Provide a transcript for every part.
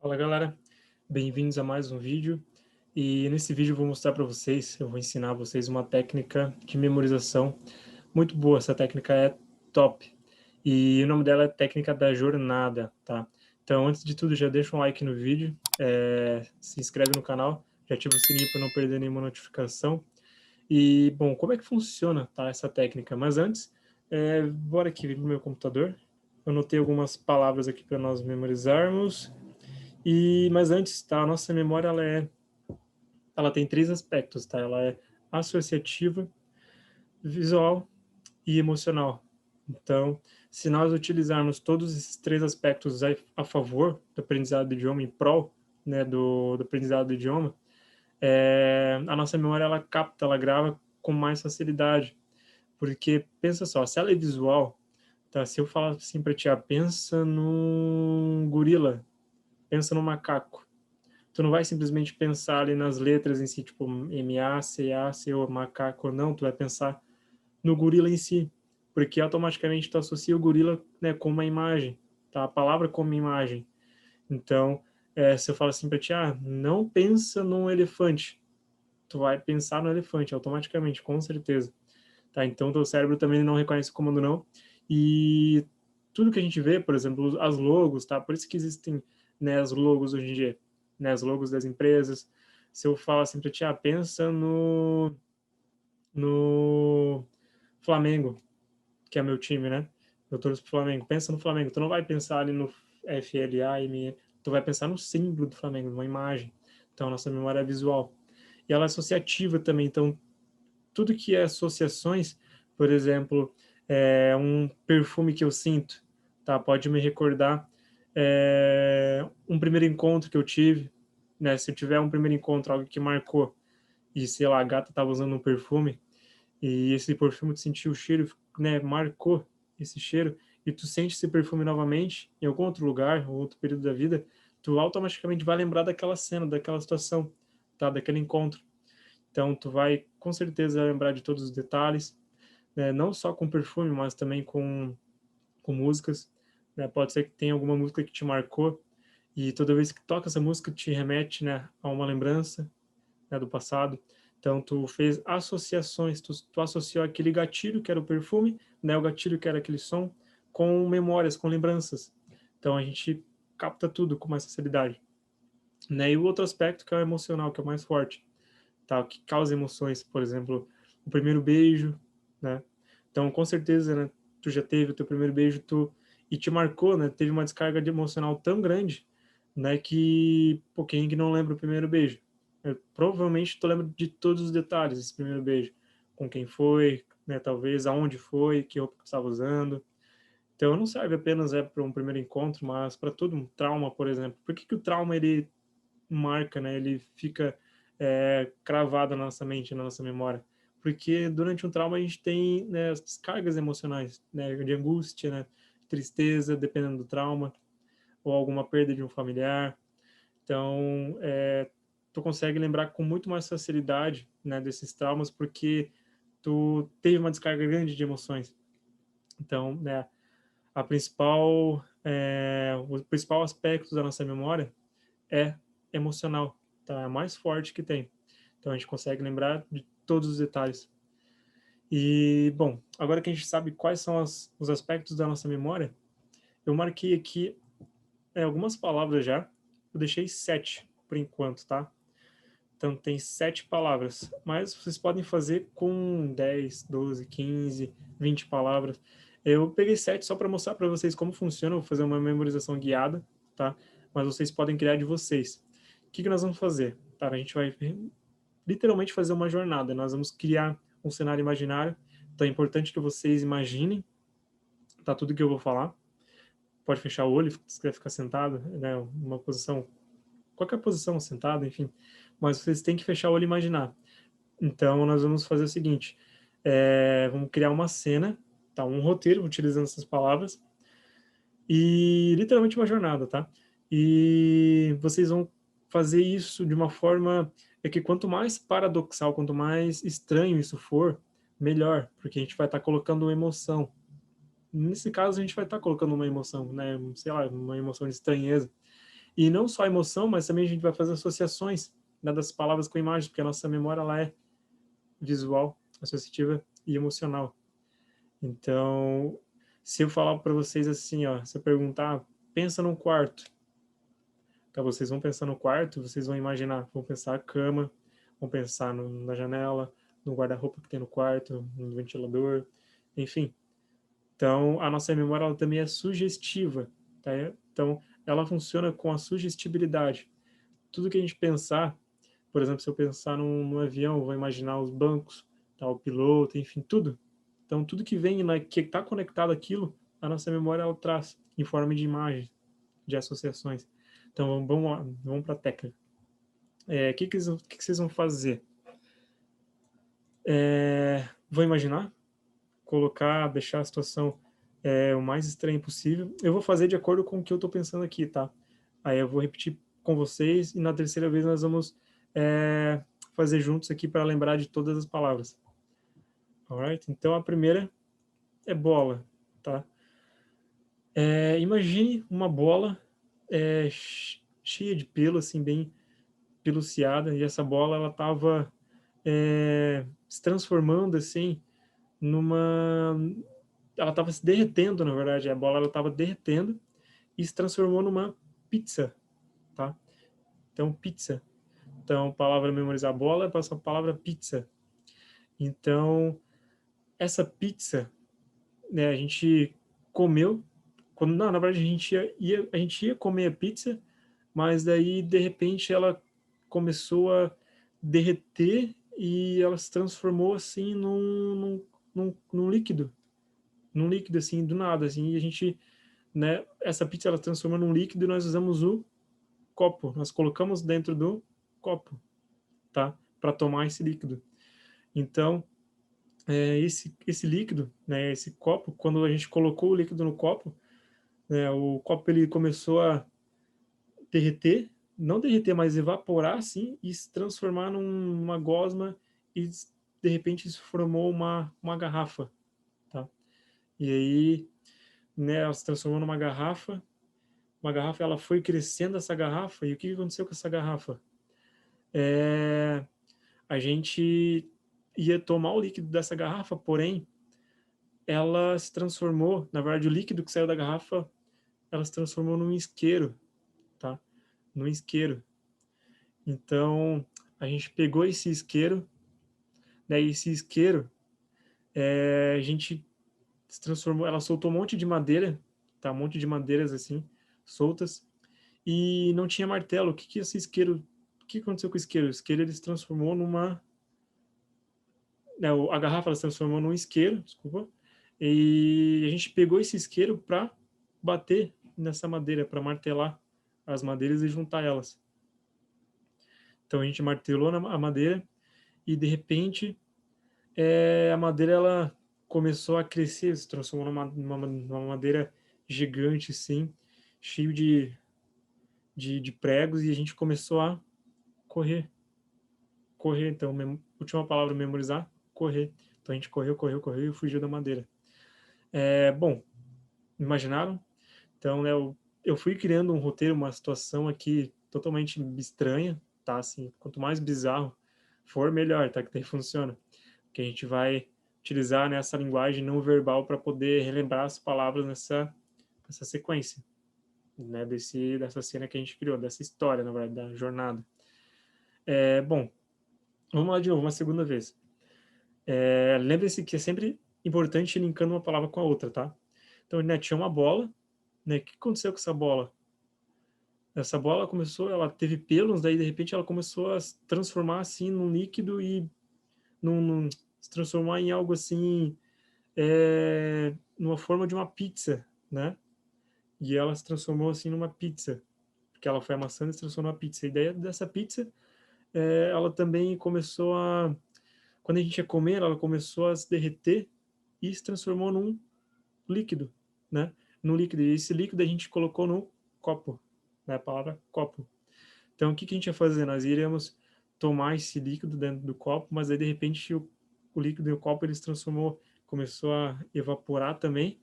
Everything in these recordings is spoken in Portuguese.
Fala galera, bem-vindos a mais um vídeo. E nesse vídeo eu vou mostrar para vocês, eu vou ensinar vocês uma técnica de memorização muito boa. Essa técnica é top e o nome dela é técnica da jornada, tá? Então, antes de tudo, já deixa um like no vídeo, se inscreve no canal, já ativa o sininho para não perder nenhuma notificação. E bom, como é que funciona, tá, essa técnica? Mas antes, bora aqui no meu computador. Eu anotei algumas palavras aqui para nós memorizarmos. Mas antes, tá, a nossa memória ela tem três aspectos, tá? Ela é associativa, visual e emocional. Então, se nós utilizarmos todos esses três aspectos a favor do aprendizado do idioma, em prol, né, do aprendizado do idioma, a nossa memória ela capta, ela grava com mais facilidade. Porque pensa só, se ela é visual, tá? Se eu falar assim para ti, pensa num gorila, pensa num macaco. Tu não vai simplesmente pensar ali nas letras em si, tipo M-A, C-O, macaco, não, tu vai pensar no gorila em si, porque automaticamente tu associa o gorila, né, com uma imagem, tá? A palavra como imagem. Então, se eu falo assim pra ti, não pensa num elefante, tu vai pensar no elefante automaticamente, com certeza, tá? Então, teu cérebro também não reconhece o comando não, e tudo que a gente vê, por exemplo, as logos, tá? Por isso que existem, né, as logos hoje em dia, né, as logos das empresas. Se eu falo assim para ti, pensa no Flamengo, que é meu time, né? Eu torço pro Flamengo. Pensa no Flamengo. Tu não vai pensar ali no FLAME, tu vai pensar no símbolo do Flamengo, numa imagem. Então, a nossa memória é visual. E ela é associativa também. Então, tudo que é associações, por exemplo, um perfume que eu sinto, tá? Pode me recordar um primeiro encontro que eu tive, né? Se eu tiver um primeiro encontro, algo que marcou, e sei lá, a gata tava usando um perfume, e esse perfume tu sentiu o cheiro, né? Marcou esse cheiro, e tu sente esse perfume novamente, em algum outro lugar, ou outro período da vida, tu automaticamente vai lembrar daquela cena, daquela situação, tá? Daquele encontro. Então, tu vai com certeza lembrar de todos os detalhes, né? Não só com perfume, mas também com músicas, né? Pode ser que tenha alguma música que te marcou e toda vez que toca essa música te remete, né, a uma lembrança, né, do passado. Então, tu fez associações, tu associou aquele gatilho que era o perfume, né, o gatilho que era aquele som, com memórias, com lembranças. Então, a gente capta tudo com mais facilidade, né? E o outro aspecto que é o emocional, que é o mais forte, tá? O que causa emoções, por exemplo, o primeiro beijo, né? Então, com certeza, né, tu já teve o teu primeiro beijo, e te marcou, né? Teve uma descarga de emocional tão grande, né, que, pô, quem que não lembra o primeiro beijo? Provavelmente tu lembra de todos os detalhes desse primeiro beijo, com quem foi, né, talvez aonde foi, que roupa que tu estava usando. Então, não serve apenas para um primeiro encontro, mas para todo um trauma, por exemplo. Por que que o trauma ele marca, né? Ele fica cravado na nossa mente, na nossa memória, porque durante um trauma a gente tem, né, as descargas emocionais, né, de angústia, né, tristeza, dependendo do trauma, ou alguma perda de um familiar. Então, tu consegue lembrar com muito mais facilidade, né, desses traumas, porque tu teve uma descarga grande de emoções. Então, né, o principal aspecto da nossa memória é emocional, tá? É a mais forte que tem. Então a gente consegue lembrar de todos os detalhes. E, bom, agora que a gente sabe quais são os aspectos da nossa memória, eu marquei aqui algumas palavras já. Eu deixei 7 por enquanto, tá? Então tem 7 palavras, mas vocês podem fazer com 10, 12, 15, 20 palavras. Eu peguei 7 só para mostrar para vocês como funciona, eu vou fazer uma memorização guiada, tá? Mas vocês podem criar de vocês. O que que nós vamos fazer? Tá, a gente vai literalmente fazer uma jornada, nós vamos criar um cenário imaginário, então é importante que vocês imaginem, tá, tudo que eu vou falar. Pode fechar o olho, se quiser ficar sentado, né, uma posição, qualquer posição, sentado, enfim, mas vocês têm que fechar o olho e imaginar. Então, nós vamos fazer o seguinte, vamos criar uma cena, tá, um roteiro, utilizando essas palavras, e literalmente uma jornada, tá? E vocês vão fazer isso de uma forma que quanto mais paradoxal, quanto mais estranho isso for, melhor, porque a gente vai estar colocando uma emoção. Nesse caso, a gente vai estar colocando uma emoção, né? Sei lá, uma emoção de estranheza. E não só a emoção, mas também a gente vai fazer associações, né, das palavras com imagens, porque a nossa memória ela é visual, associativa e emocional. Então, se eu falar para vocês assim, ó, se eu perguntar, pensa num quarto, então vocês vão pensar no quarto, vocês vão imaginar, vão pensar a cama, vão pensar na janela, no guarda-roupa que tem no quarto, no ventilador, enfim. Então, a nossa memória ela também é sugestiva, tá? Então, ela funciona com a sugestibilidade. Tudo que a gente pensar, por exemplo, se eu pensar num avião, eu vou imaginar os bancos, tá? O piloto, enfim, tudo. Então, tudo que vem, que está conectado àquilo, a nossa memória ela traz em forma de imagem, de associações. Então, vamos para a técnica. Que vocês vão fazer? Vou imaginar, colocar, deixar a situação o mais estranha possível. Eu vou fazer de acordo com o que eu estou pensando aqui, tá? Aí eu vou repetir com vocês e na terceira vez nós vamos fazer juntos aqui para lembrar de todas as palavras. Alright? Então a primeira é bola, tá? Imagine uma bola cheia de pelo, assim, bem peluciada, e essa bola ela estava se transformando assim numa, ela estava se derretendo, na verdade, a bola ela estava derretendo e se transformou numa pizza, tá? Então pizza. Então palavra memorizar bola passa a palavra pizza. Então essa pizza, né, a gente comeu quando não, na verdade a gente ia comer a pizza, mas daí de repente ela começou a derreter e ela se transformou assim num líquido, assim do nada, assim, e a gente, né, essa pizza ela transformou num líquido e nós usamos o copo, nós colocamos dentro do copo, tá, para tomar esse líquido. Então esse líquido, né, esse copo, quando a gente colocou o líquido no copo, né, o copo ele começou a derreter, não derreter, mas evaporar assim e se transformar numa gosma e de repente isso formou uma garrafa, tá? E aí, né, ela se transformou numa garrafa, uma garrafa, ela foi crescendo essa garrafa e o que aconteceu com essa garrafa? É, a gente ia tomar o líquido dessa garrafa, porém ela se transformou, na verdade o líquido que saiu da garrafa, ela se transformou num isqueiro, tá? Num isqueiro. Então, a gente pegou esse isqueiro, né, e esse isqueiro, a gente se transformou, ela soltou um monte de madeira, tá, um monte de madeiras assim, soltas, e não tinha martelo. O que esse isqueiro, o que aconteceu com o isqueiro? O isqueiro ele se transformou numa, né, a garrafa ela se transformou num isqueiro, desculpa, e a gente pegou esse isqueiro para bater nessa madeira, para martelar as madeiras e juntar elas. Então a gente martelou a madeira e de repente a madeira ela começou a crescer, se transformou numa madeira gigante, assim, cheio de pregos, e a gente começou a correr. Correr, então, última palavra, memorizar, correr. Então a gente correu e fugiu da madeira. Bom, imaginaram? Então, né, eu fui criando um roteiro, uma situação aqui totalmente estranha, tá? Assim, quanto mais bizarro for, melhor, tá? Que daí funciona. Que a gente vai utilizar nessa linguagem não verbal para poder relembrar as palavras nessa sequência, né, dessa cena que a gente criou, dessa história, na verdade, da jornada. Bom, vamos lá de novo, uma segunda vez. Lembre-se que é sempre importante ir linkando uma palavra com a outra, tá? Então, né, tinha uma bola, né? O que aconteceu com essa bola? Essa bola começou, ela teve pelos, daí de repente ela começou a se transformar assim num líquido e se transformar em algo assim, numa forma de uma pizza, né? E ela se transformou assim numa pizza, porque ela foi amassando e se transformou numa pizza. A ideia dessa pizza, ela também começou a, quando a gente ia comer, ela começou a se derreter e se transformou num líquido, né? No líquido. E esse líquido a gente colocou no copo, né? A palavra copo. Então, o que a gente ia fazer? Nós iríamos tomar esse líquido dentro do copo, mas aí, de repente, o líquido do copo ele se transformou, começou a evaporar também,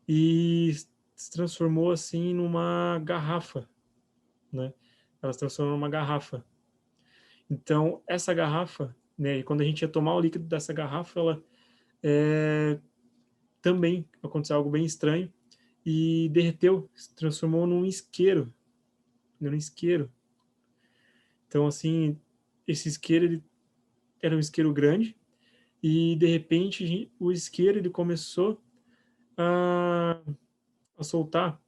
e se transformou assim numa garrafa, né? Ela se transformou numa garrafa. Então, essa garrafa, né, quando a gente ia tomar o líquido dessa garrafa, ela também aconteceu algo bem estranho e derreteu, se transformou num isqueiro, né, num isqueiro. Então, assim, esse isqueiro ele era um isqueiro grande e de repente o isqueiro ele começou a, a soltar,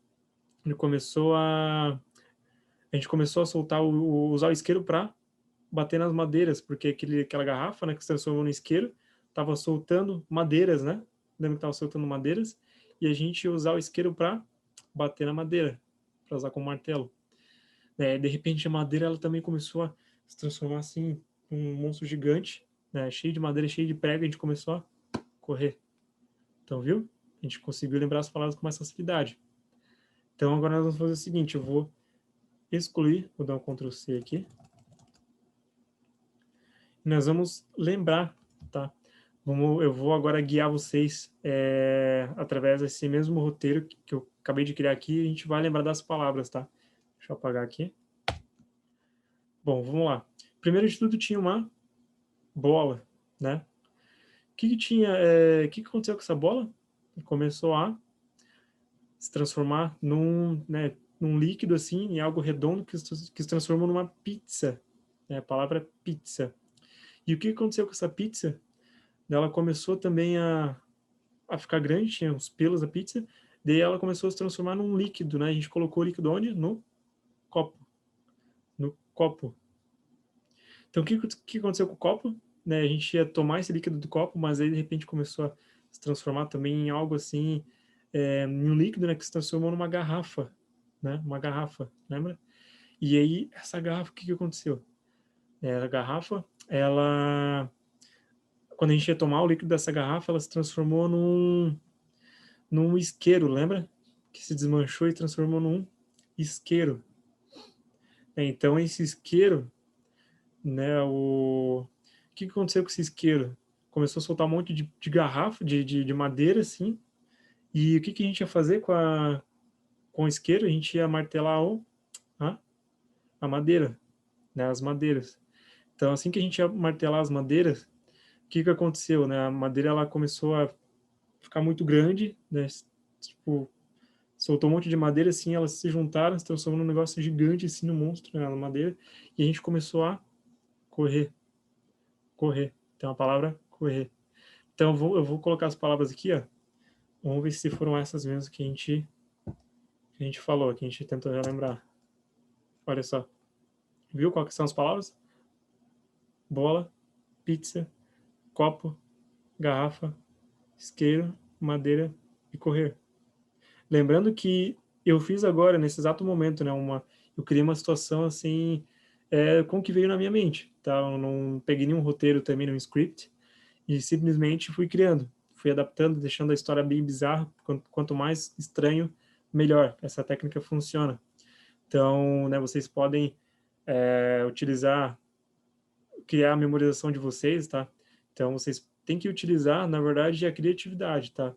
ele começou a gente começou a soltar usar o isqueiro para bater nas madeiras, porque aquela garrafa, né, que se transformou no isqueiro, estava soltando madeiras, né? Lembra que estava soltando madeiras? E a gente ia usar o isqueiro para bater na madeira, para usar como martelo. De repente a madeira ela também começou a se transformar assim num monstro gigante, né? Cheio de madeira, cheio de prego, a gente começou a correr. Então, viu? A gente conseguiu lembrar as palavras com mais facilidade. Então agora nós vamos fazer o seguinte, eu vou excluir, vou dar um Ctrl C aqui. Nós vamos lembrar, tá? Eu vou agora guiar vocês através desse mesmo roteiro que eu acabei de criar aqui. A gente vai lembrar das palavras, tá? Deixa eu apagar aqui. Bom, vamos lá. Primeiro de tudo tinha uma bola, né? O que tinha? O que aconteceu com essa bola? Começou a se transformar num líquido assim, em algo redondo que se transformou numa pizza. Né? A palavra é pizza. E o que aconteceu com essa pizza? Ela começou também a ficar grande, tinha os pelos da pizza, daí ela começou a se transformar num líquido, né? A gente colocou o líquido onde? No copo. No copo. Então, o que aconteceu com o copo? Né? A gente ia tomar esse líquido do copo, mas aí, de repente, começou a se transformar também em algo assim, em um líquido, né? Que se transformou numa garrafa, né? Uma garrafa, lembra? E aí, essa garrafa, o que aconteceu? A garrafa, quando a gente ia tomar o líquido dessa garrafa, ela se transformou num isqueiro, lembra? Que se desmanchou e transformou num isqueiro. Então, esse isqueiro, né, o que aconteceu com esse isqueiro? Começou a soltar um monte de garrafa, de madeira, assim, e o que a gente ia fazer com o isqueiro? A gente ia martelar a madeira, né, as madeiras. Então, assim que a gente ia martelar as madeiras, o que aconteceu, né? A madeira, ela começou a ficar muito grande, né, tipo, soltou um monte de madeira, assim, elas se juntaram, se transformou num negócio gigante, assim, no monstro, né, na madeira, e a gente começou a correr, correr. Tem uma palavra, correr. Então eu vou colocar as palavras aqui, ó. Vamos ver se foram essas mesmo que a gente falou, que a gente tentou relembrar. Olha só. Viu qual que são as palavras? Bola, pizza, copo, garrafa, isqueiro, madeira e correr. Lembrando que eu fiz agora, nesse exato momento, né, eu criei uma situação assim, com o que veio na minha mente, tá? Eu não peguei nenhum roteiro também, nenhum script, e simplesmente fui criando, fui adaptando, deixando a história bem bizarra, quanto mais estranho, melhor. Essa técnica funciona. Então, né, vocês podem utilizar, criar a memorização de vocês, tá? Então, vocês têm que utilizar, na verdade, a criatividade, tá?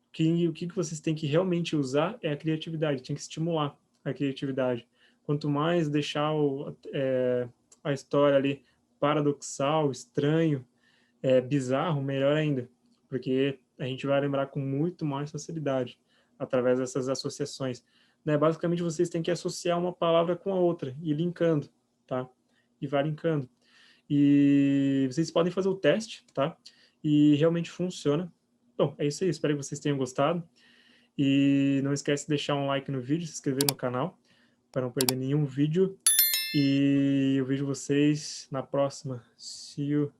O que vocês têm que realmente usar é a criatividade, tem que estimular a criatividade. Quanto mais deixar a história ali paradoxal, estranho, bizarro, melhor ainda, porque a gente vai lembrar com muito mais facilidade através dessas associações. Né? Basicamente, vocês têm que associar uma palavra com a outra e linkando, tá? E vai linkando. E vocês podem fazer o teste, tá? E realmente funciona. Bom, é isso aí. Espero que vocês tenham gostado. E não esquece de deixar um like no vídeo, se inscrever no canal, para não perder nenhum vídeo. E eu vejo vocês na próxima. See you.